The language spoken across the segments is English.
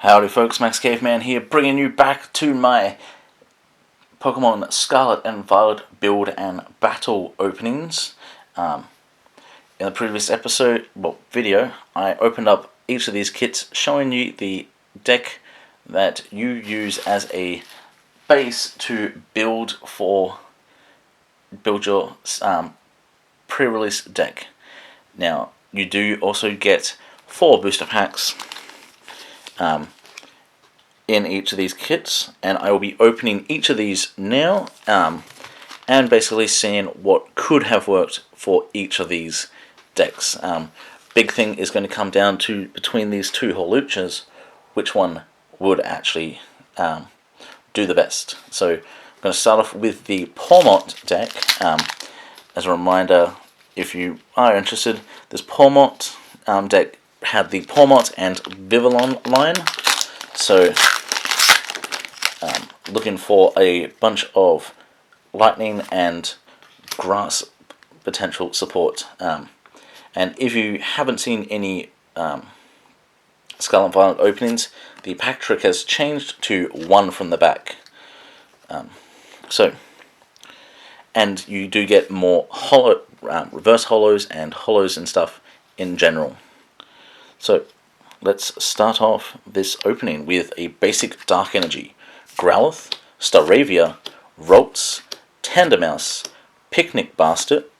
Howdy folks, Max Caveman here, bringing you back to my Pokemon Scarlet and Violet build and battle openings. In the previous video, I opened up each of these kits, showing you the deck that you use as a base to build your pre-release deck. Now, you do also get 4 booster packs in each of these kits, and I will be opening each of these now and basically seeing what could have worked for each of these decks. Big thing is going to come down to, between these two Holuchas, which one would actually do the best. So I'm going to start off with the Pawmot deck. As a reminder, if you are interested, this Pawmot deck had the Pawmot and Vivillon line. So looking for a bunch of lightning and grass potential support. And if you haven't seen any Scarlet and Violet openings, the pack trick has changed to 1 from the back. And you do get more reverse holos and holos and stuff in general. So let's start off this opening with a basic Dark Energy. Growlithe, Staravia, Ralts, Tandemaus, Picnic Basket,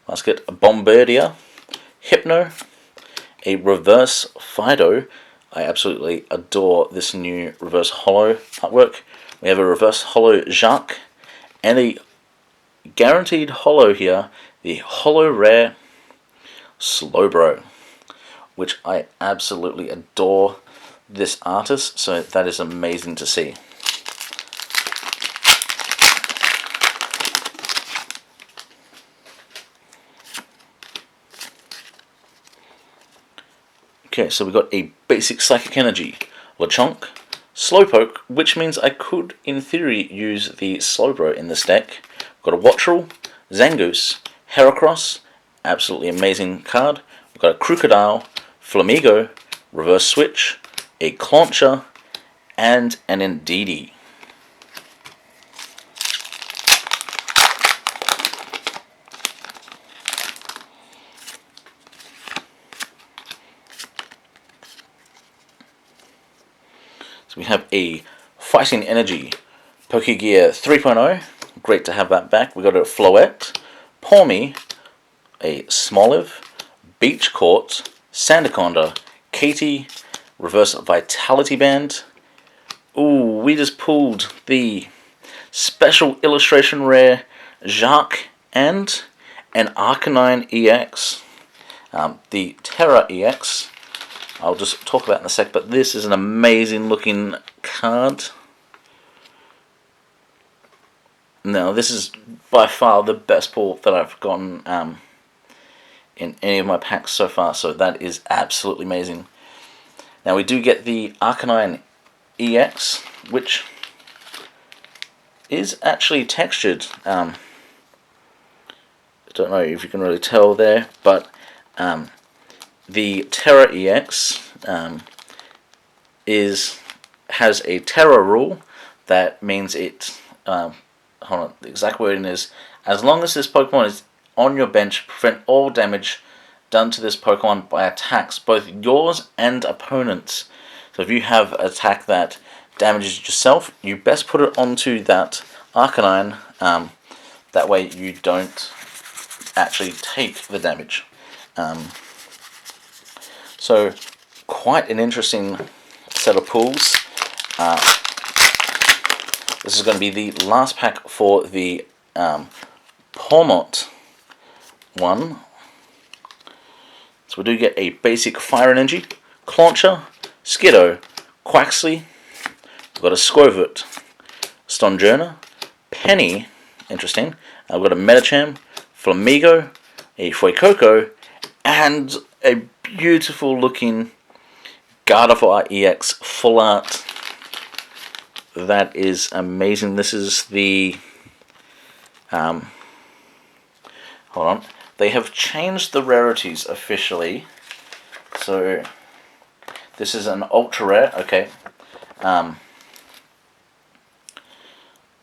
Bombardier, Hypno, a reverse Fido. I absolutely adore this new reverse holo artwork. We have a reverse holo Jacques, and a guaranteed holo here, the holo rare Slowbro, which I absolutely adore this artist, so that is amazing to see. Okay, so we've got a basic Psychic Energy, Lechonk, Slowpoke, which means I could, in theory, use the Slowbro in this deck. We've got a Wattrel, Zangoose, Heracross, absolutely amazing card. We've got a Crocodile, Flamigo, Reverse Switch, a Clauncher, and an Indeedee. So we have a Fighting Energy, Pokegear 3.0, great to have that back. We got a Floette, Pawmi, a Smoliv, Beach Court, Sandaconda, Katie, Reverse Vitality Band. Ooh, we just pulled the Special Illustration Rare Jacques and an Arcanine EX. The Terra EX, I'll just talk about in a sec, but this is an amazing looking card. Now, this is by far the best pull that I've gotten in any of my packs so far, so that is absolutely amazing. Now, we do get the Arcanine EX, which is actually textured. I don't know if you can really tell there, but the Terra EX has a Terra rule. That means it, hold on, the exact wording is, as long as this Pokemon is on your bench, prevent all damage done to this Pokemon by attacks, both yours and opponents. So if you have an attack that damages yourself, you best put it onto that Arcanine. That way you don't actually take the damage. So quite an interesting set of pulls. This is going to be the last pack for the Pawmot one. So we do get a basic Fire Energy, Clauncher, Skiddo, Quaxley, we've got a Squovert, Stonjourner, Penny, interesting, we've got a Medicham, Flamigo, a Fuecoco, and a beautiful looking Gardevoir EX full art. That is amazing. This is the hold on. They have changed the rarities officially. So This is an ultra rare. Okay.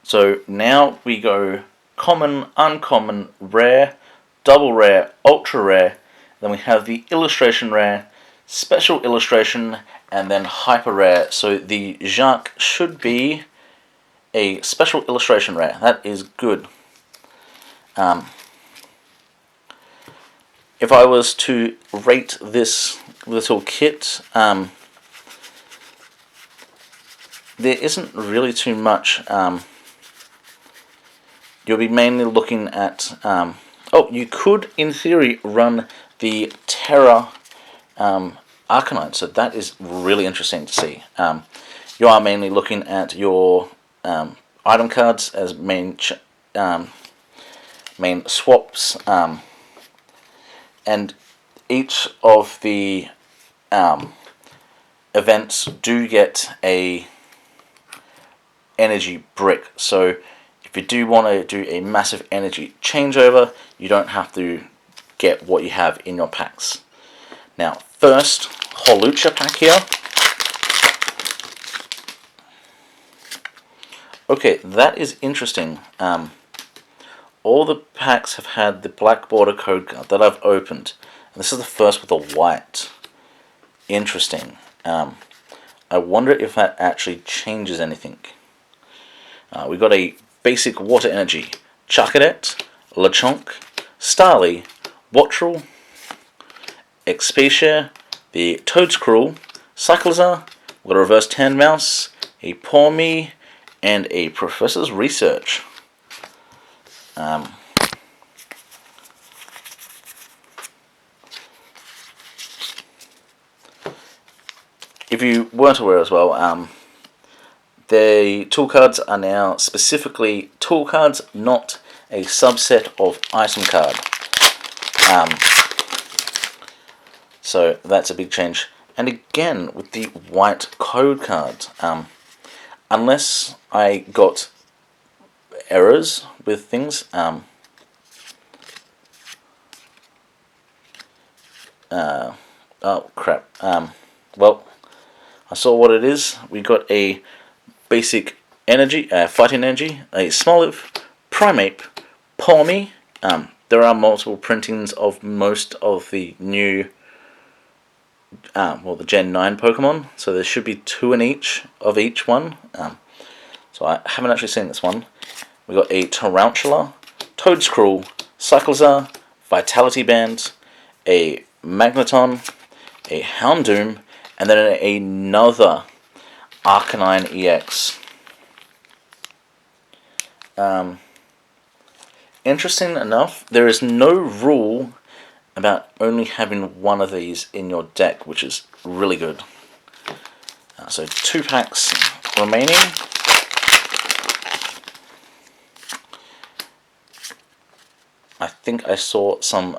So now we go common, uncommon, rare, double rare, ultra rare. Then we have the illustration rare, special illustration, and then hyper rare. So the Jacques should be a special illustration rare. That is good. If I was to rate this little kit, there isn't really too much. You'll be mainly looking at... you could, in theory, run the Terra Arcanine, so that is really interesting to see. You are mainly looking at your item cards as main swaps, and each of the events do get a energy brick. So if you do want to do a massive energy changeover, you don't have to get what you have in your packs. Now, first Holucha pack here. Okay, that is interesting. All the packs have had the black border code card that I've opened, and this is the first with a white. Interesting. I wonder if that actually changes anything. We got a basic water energy, Charcadet, Lechonk, Starly, Wattrel, Expedia, the Toadscruel, Cyclizar, we got a reverse Tan Mouse, a Pawmi, and a Professor's Research. If you weren't aware as well, the tool cards are now specifically tool cards, not a subset of item card. So that's a big change. And again, with the white code cards, unless I got errors with things, oh crap, well, I saw what it is. We got a basic energy, fighting energy, a Smoliv, Primeape, Pawmi. There are multiple printings of most of the new, the Gen 9 Pokemon, so there should be 2 in each of each one. So I haven't actually seen this one. We got a Tarantula, Toadscruel, Cyclizar, Vitality Band, a Magneton, a Houndoom, and then another Arcanine EX. Interesting enough, there is no rule about only having one of these in your deck, which is really good. So 2 packs remaining. I think I saw some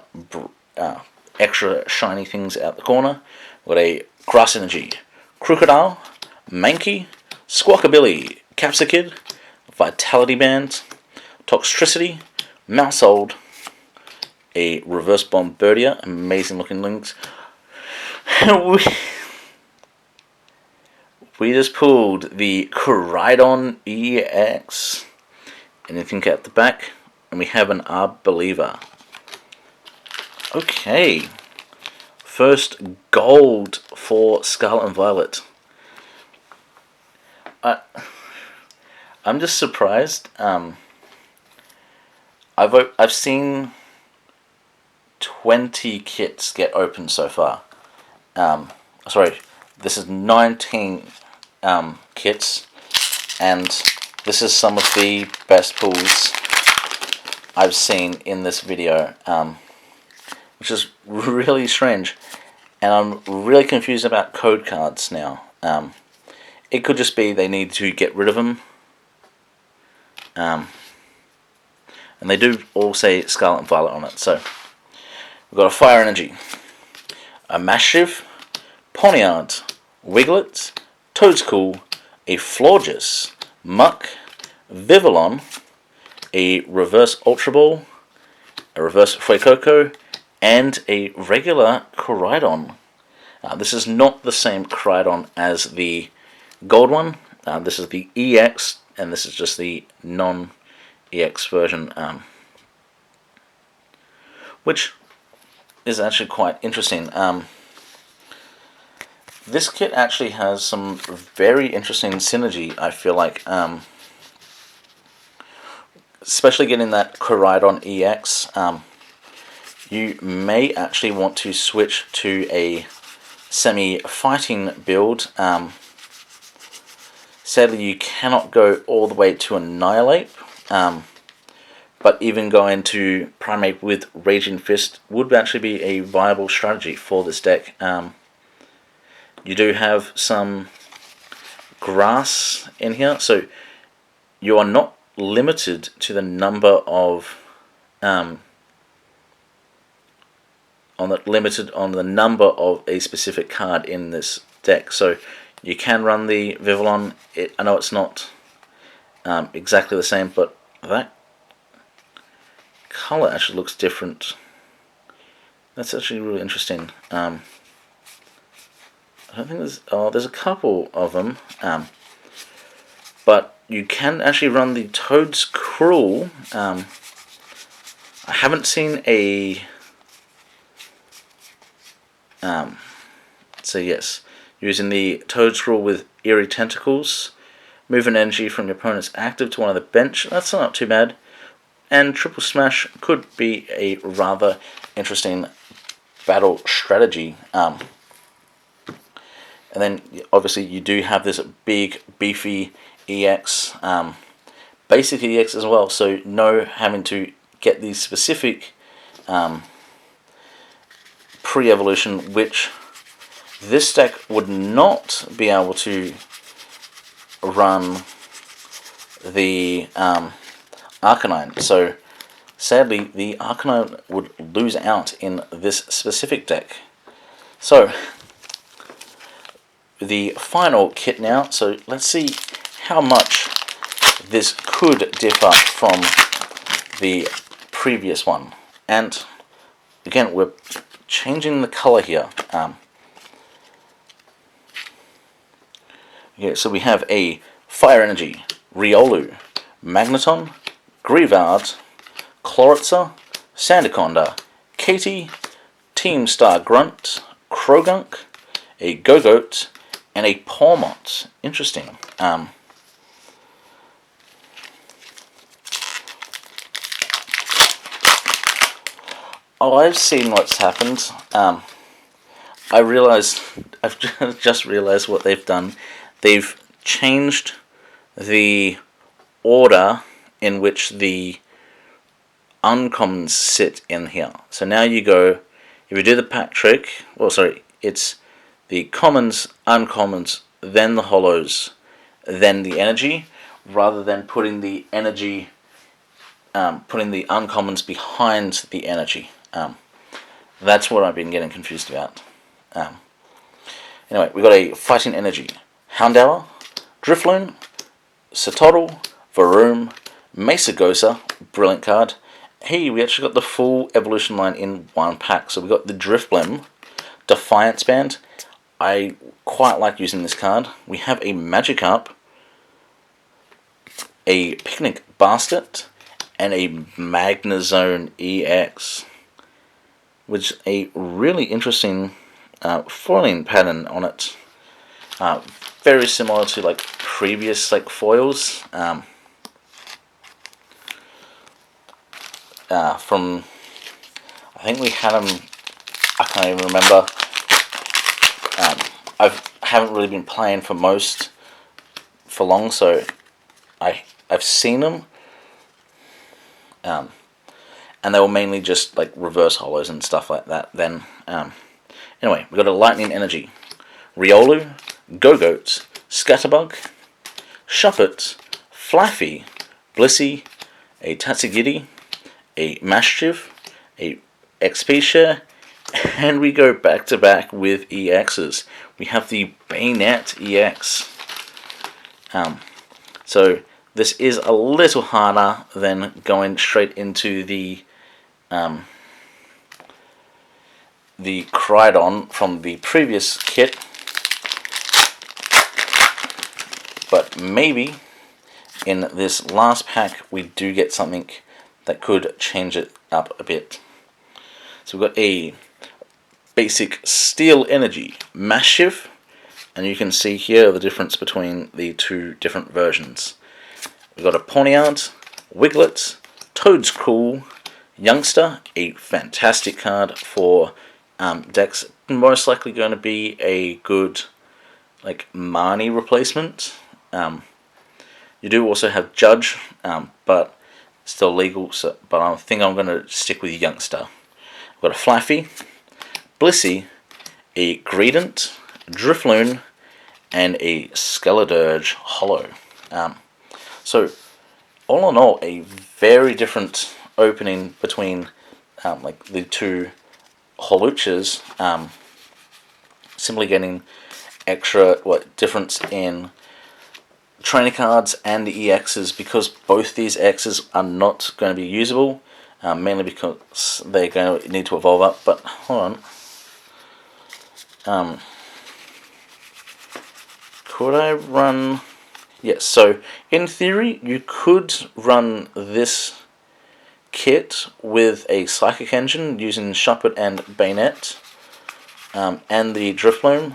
extra shiny things out the corner. We've got a Grass Energy, Crocodile, Mankey, Squawkabilly, Capsicid, Vitality Band, Toxtricity, Mousehold, a Reverse Bombardier, amazing looking links. We just pulled the Coridon EX. Anything at the back? And we have an Arbeliever. Okay. First gold for Scarlet and Violet. I'm just surprised. I've seen 20 kits get opened so far. Sorry, this is 19 kits, and this is some of the best pulls I've seen in this video, which is really strange, and I'm really confused about code cards now. It could just be they need to get rid of them, and they do all say Scarlet and Violet on it. So we've got a Fire Energy, a Mashiv, Poniard, Wiglet, Toadscool, a Florges, Muck, Vivillon, a Reverse Ultra Ball, a Reverse Fuecoco, and a regular Coridon. This is not the same Cridon as the gold one. This is the EX, and this is just the non-EX version, which is actually quite interesting. This kit actually has some very interesting synergy, I feel like, especially getting that Coridon EX. You may actually want to switch to a semi-fighting build. Sadly, you cannot go all the way to Annihilate, but even going to Primate with Raging Fist would actually be a viable strategy for this deck. You do have some grass in here, so you are not limited to the number of on the number of a specific card in this deck. So you can run the Vivillon. I know it's not exactly the same, but that color actually looks different. That's actually really interesting. I don't think there's a couple of them, but you can actually run the Toad's Cruel. I haven't seen a so yes, using the Toad's Cruel with Eerie Tentacles, move an energy from your opponent's active to one of the bench. That's not too bad. And Triple Smash could be a rather interesting battle strategy. And then obviously you do have this big beefy EX, basic EX as well, so no having to get the specific pre-evolution, which this deck would not be able to run the Arcanine. So sadly the Arcanine would lose out in this specific deck. So the final kit now, so let's see how much this could differ from the previous one. And again, we're changing the color here. Okay, so we have a Fire Energy, Riolu, Magneton, Grievard, Chloritza, Sandaconda, Katie, Team Star Grunt, Krogunk, a Gogoat, and a Pawmot. Interesting. I've seen what's happened. I've just realized what they've done. They've changed the order in which the uncommons sit in here. So now you go, if you do the pack trick, well, sorry, it's the commons, uncommons, then the hollows, then the energy, rather than putting the energy, putting the uncommons behind the energy. That's what I've been getting confused about. Anyway, we got a Fighting Energy, Houndour, Drifloon, Sotodle, Varoom, Mesagosa, brilliant card. Hey, we actually got the full evolution line in one pack. So we got the Drifblim, Defiance Band. I quite like using this card. We have a Magikarp, a Picnic Basket, and a Magnezone EX, which is a really interesting foiling pattern on it. Very similar to like previous like foils. From I think we had them. I can't even remember. I haven't really been playing for long, so I've seen them. And they were mainly just like reverse hollows and stuff like that then. Anyway, we got a Lightning Energy, Riolu, Gogoat, Scatterbug, Shuppet, Flaffy, Blissey, a Tatsugiri, a Maschiff, a XP Share, and we go back to back with EXs. We have the Bayonet EX. So this is a little harder than going straight into the the Cridon from the previous kit, but maybe in this last pack we do get something that could change it up a bit. So we've got a basic Steel Energy Massive, and you can see here the difference between the two different versions. We've got a Poniard, Wiglet, Toad's Cool, Youngster, a fantastic card for decks. Most likely going to be a good like Marnie replacement. You do also have Judge, but still legal. So, but I think I'm going to stick with Youngster. I've got a Flaffy, Blissey, a Greedent, Drifloon, and a Skeledirge Hollow. So all in all, a very different opening between like the two Holuchas. Simply getting extra difference in trainer cards and the EXs, because both these Xs are not going to be usable, mainly because they're going to need to evolve up. But hold on, could I run? Yes, so in theory you could run this kit with a Psychic Engine using Shuppet and Bayonet, and the Drifloon,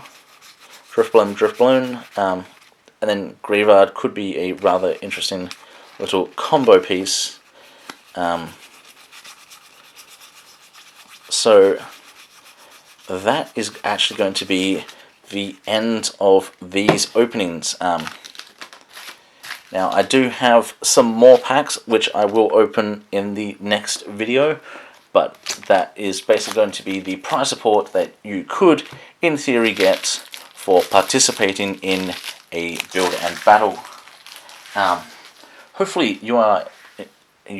and then Greavard could be a rather interesting little combo piece. So that is actually going to be the end of these openings. Now I do have some more packs which I will open in the next video, but that is basically going to be the prize support that you could in theory get for participating in a build and battle. Hopefully you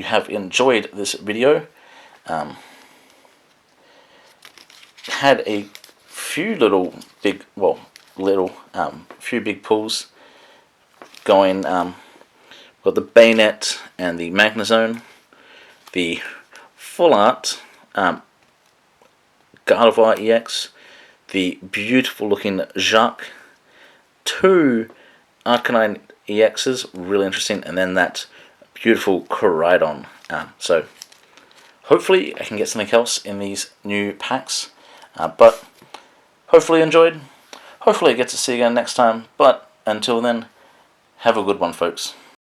have enjoyed this video. Had a few few big pulls going. Got the Bayonet and the Magnezone, the Full Art Gardevoir EX, the beautiful looking Jacques, two Arcanine EXs, really interesting, and then that beautiful Coridon. So hopefully I can get something else in these new packs, but hopefully you enjoyed. Hopefully I get to see you again next time, but until then, have a good one, folks.